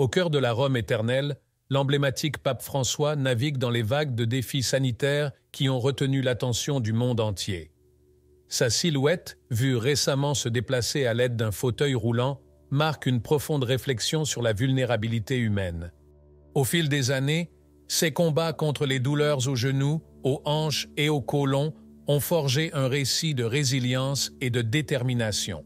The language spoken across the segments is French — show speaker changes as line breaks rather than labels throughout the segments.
Au cœur de la Rome éternelle, l'emblématique pape François navigue dans les vagues de défis sanitaires qui ont retenu l'attention du monde entier. Sa silhouette, vue récemment se déplacer à l'aide d'un fauteuil roulant, marque une profonde réflexion sur la vulnérabilité humaine. Au fil des années, ses combats contre les douleurs aux genoux, aux hanches et au côlon ont forgé un récit de résilience et de détermination.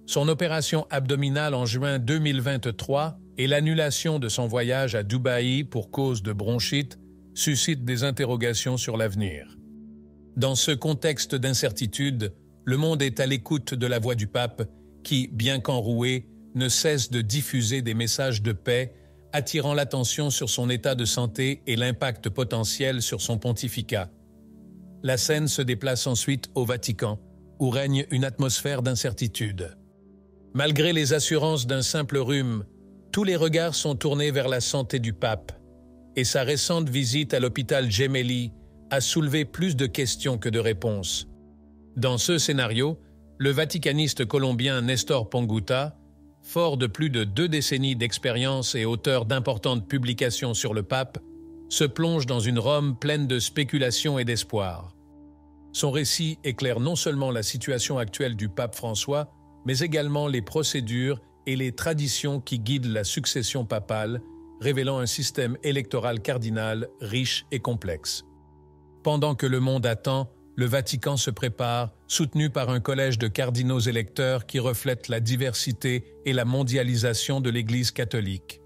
Son opération abdominale en juin 2023 et l'annulation de son voyage à Dubaï pour cause de bronchite suscitent des interrogations sur l'avenir. Dans ce contexte d'incertitude, le monde est à l'écoute de la voix du pape qui, bien qu'enroué, ne cesse de diffuser des messages de paix, attirant l'attention sur son état de santé et l'impact potentiel sur son pontificat. La scène se déplace ensuite au Vatican, où règne une atmosphère d'incertitude. Malgré les assurances d'un simple rhume, tous les regards sont tournés vers la santé du pape, et sa récente visite à l'hôpital Gemelli a soulevé plus de questions que de réponses. Dans ce scénario, le vaticaniste colombien Néstor Ponguta, fort de plus de 2 décennies d'expérience et auteur d'importantes publications sur le pape, se plonge dans une Rome pleine de spéculations et d'espoir. Son récit éclaire non seulement la situation actuelle du pape François, mais également les procédures et les traditions qui guident la succession papale, révélant un système électoral cardinal riche et complexe. Pendant que le monde attend, le Vatican se prépare, soutenu par un collège de cardinaux électeurs qui reflète la diversité et la mondialisation de l'Église catholique.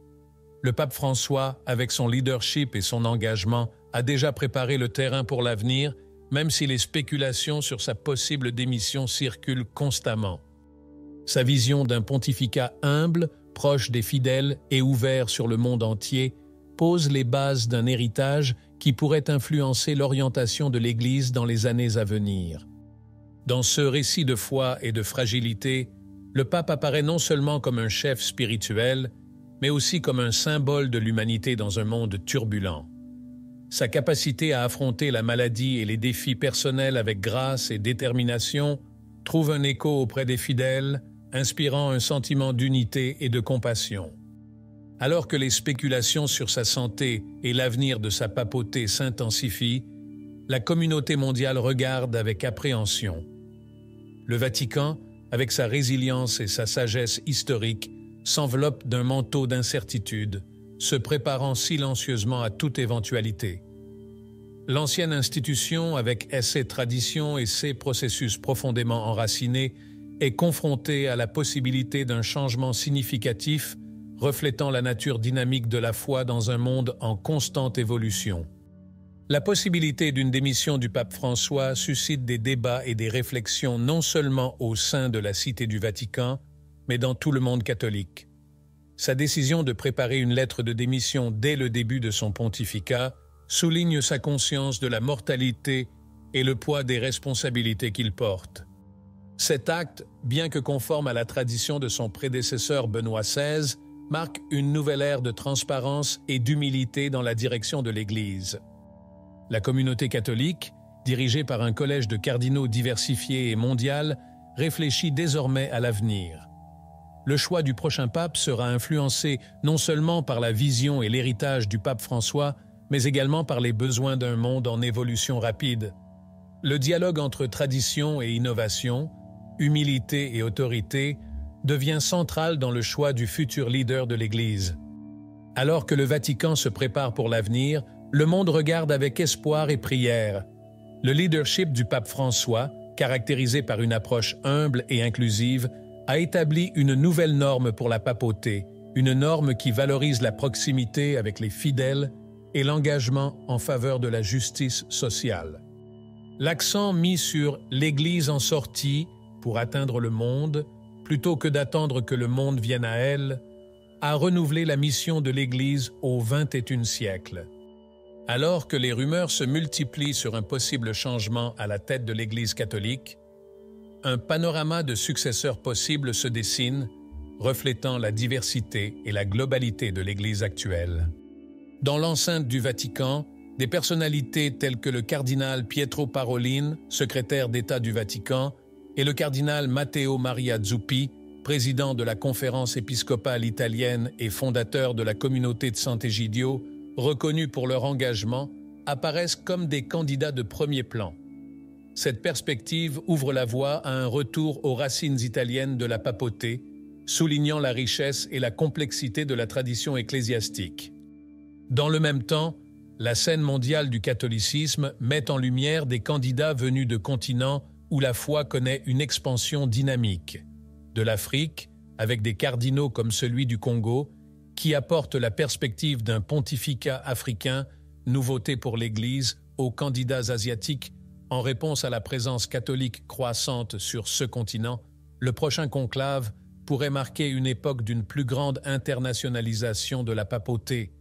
Le pape François, avec son leadership et son engagement, a déjà préparé le terrain pour l'avenir, même si les spéculations sur sa possible démission circulent constamment. Sa vision d'un pontificat humble, proche des fidèles et ouvert sur le monde entier, pose les bases d'un héritage qui pourrait influencer l'orientation de l'Église dans les années à venir. Dans ce récit de foi et de fragilité, le pape apparaît non seulement comme un chef spirituel, mais aussi comme un symbole de l'humanité dans un monde turbulent. Sa capacité à affronter la maladie et les défis personnels avec grâce et détermination trouve un écho auprès des fidèles, inspirant un sentiment d'unité et de compassion. Alors que les spéculations sur sa santé et l'avenir de sa papauté s'intensifient, la communauté mondiale regarde avec appréhension. Le Vatican, avec sa résilience et sa sagesse historique, s'enveloppe d'un manteau d'incertitude, se préparant silencieusement à toute éventualité. L'ancienne institution, avec ses traditions et ses processus profondément enracinés, est confrontée à la possibilité d'un changement significatif reflétant la nature dynamique de la foi dans un monde en constante évolution. La possibilité d'une démission du pape François suscite des débats et des réflexions non seulement au sein de la Cité du Vatican, mais dans tout le monde catholique. Sa décision de préparer une lettre de démission dès le début de son pontificat souligne sa conscience de la mortalité et le poids des responsabilités qu'il porte. Cet acte, bien que conforme à la tradition de son prédécesseur Benoît XVI, marque une nouvelle ère de transparence et d'humilité dans la direction de l'Église. La communauté catholique, dirigée par un collège de cardinaux diversifié et mondial, réfléchit désormais à l'avenir. Le choix du prochain pape sera influencé non seulement par la vision et l'héritage du pape François, mais également par les besoins d'un monde en évolution rapide. Le dialogue entre tradition et innovation, humilité et autorité, devient central dans le choix du futur leader de l'Église. Alors que le Vatican se prépare pour l'avenir, le monde regarde avec espoir et prière. Le leadership du pape François, caractérisé par une approche humble et inclusive, a établi une nouvelle norme pour la papauté, une norme qui valorise la proximité avec les fidèles et l'engagement en faveur de la justice sociale. L'accent mis sur l'Église en sortie pour atteindre le monde, plutôt que d'attendre que le monde vienne à elle, a renouvelé la mission de l'Église au XXIe siècle. Alors que les rumeurs se multiplient sur un possible changement à la tête de l'Église catholique, un panorama de successeurs possibles se dessine, reflétant la diversité et la globalité de l'Église actuelle. Dans l'enceinte du Vatican, des personnalités telles que le cardinal Pietro Parolin, secrétaire d'État du Vatican, et le cardinal Matteo Maria Zuppi président de la Conférence épiscopale italienne et fondateur de la communauté de Sant'Egidio, reconnus pour leur engagement, apparaissent comme des candidats de premier plan. Cette perspective ouvre la voie à un retour aux racines italiennes de la papauté, soulignant la richesse et la complexité de la tradition ecclésiastique. Dans le même temps, la scène mondiale du catholicisme met en lumière des candidats venus de continents où la foi connaît une expansion dynamique. De l'Afrique, avec des cardinaux comme celui du Congo, qui apportent la perspective d'un pontificat africain, nouveauté pour l'Église, aux candidats asiatiques, en réponse à la présence catholique croissante sur ce continent, le prochain conclave pourrait marquer une époque d'une plus grande internationalisation de la papauté.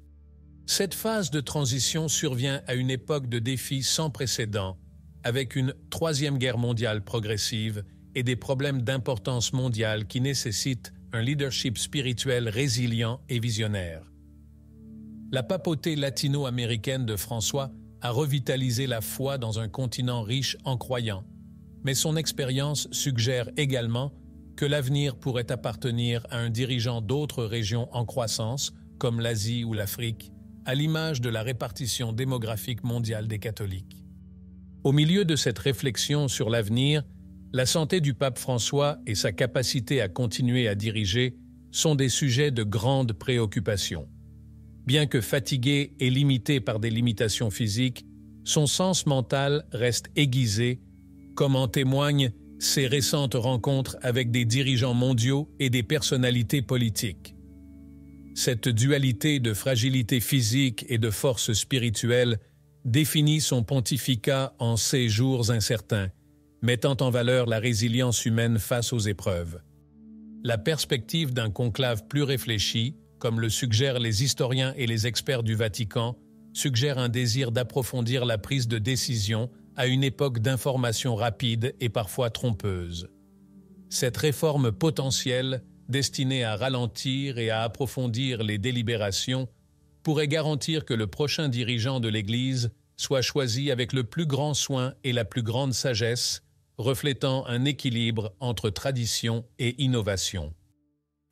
Cette phase de transition survient à une époque de défis sans précédent, avec une troisième guerre mondiale progressive et des problèmes d'importance mondiale qui nécessitent un leadership spirituel résilient et visionnaire. La papauté latino-américaine de François a revitalisé la foi dans un continent riche en croyants, mais son expérience suggère également que l'avenir pourrait appartenir à un dirigeant d'autres régions en croissance, comme l'Asie ou l'Afrique, à l'image de la répartition démographique mondiale des catholiques. Au milieu de cette réflexion sur l'avenir, la santé du pape François et sa capacité à continuer à diriger sont des sujets de grande préoccupation. Bien que fatigué et limité par des limitations physiques, son sens mental reste aiguisé, comme en témoignent ses récentes rencontres avec des dirigeants mondiaux et des personnalités politiques. Cette dualité de fragilité physique et de force spirituelle définit son pontificat en ces jours incertains, mettant en valeur la résilience humaine face aux épreuves. La perspective d'un conclave plus réfléchi, comme le suggèrent les historiens et les experts du Vatican, suggère un désir d'approfondir la prise de décision à une époque d'information rapide et parfois trompeuse. Cette réforme potentielle, destinée à ralentir et à approfondir les délibérations, pourrait garantir que le prochain dirigeant de l'Église soit choisi avec le plus grand soin et la plus grande sagesse, reflétant un équilibre entre tradition et innovation.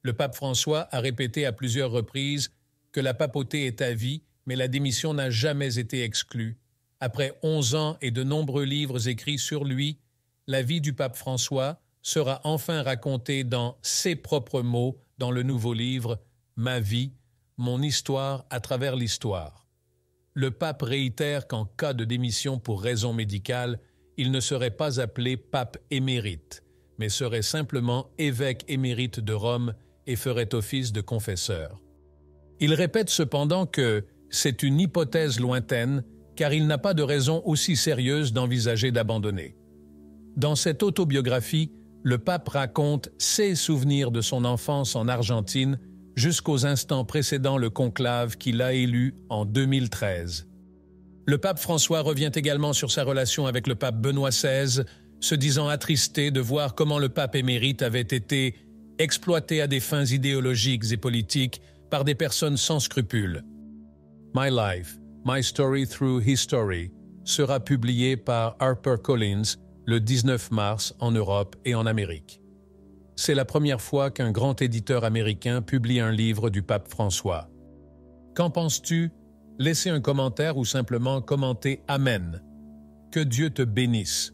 Le pape François a répété à plusieurs reprises que la papauté est à vie, mais la démission n'a jamais été exclue. Après 11 ans et de nombreux livres écrits sur lui, la vie du pape François sera enfin racontée dans ses propres mots dans le nouveau livre « Ma vie, mon histoire à travers l'histoire ». Le pape réitère qu'en cas de démission pour raison médicale, il ne serait pas appelé pape émérite, mais serait simplement évêque émérite de Rome et ferait office de confesseur. Il répète cependant que c'est une hypothèse lointaine, car il n'a pas de raison aussi sérieuse d'envisager d'abandonner. Dans cette autobiographie, le pape raconte ses souvenirs de son enfance en Argentine jusqu'aux instants précédant le conclave qu'il a élu en 2013. Le pape François revient également sur sa relation avec le pape Benoît XVI, se disant attristé de voir comment le pape émérite avait été exploité à des fins idéologiques et politiques par des personnes sans scrupules. My Life, My Story Through His Story sera publié par HarperCollins le 19 mars en Europe et en Amérique. C'est la première fois qu'un grand éditeur américain publie un livre du pape François. Qu'en penses-tu? Laissez un commentaire ou simplement commentez Amen. Que Dieu te bénisse.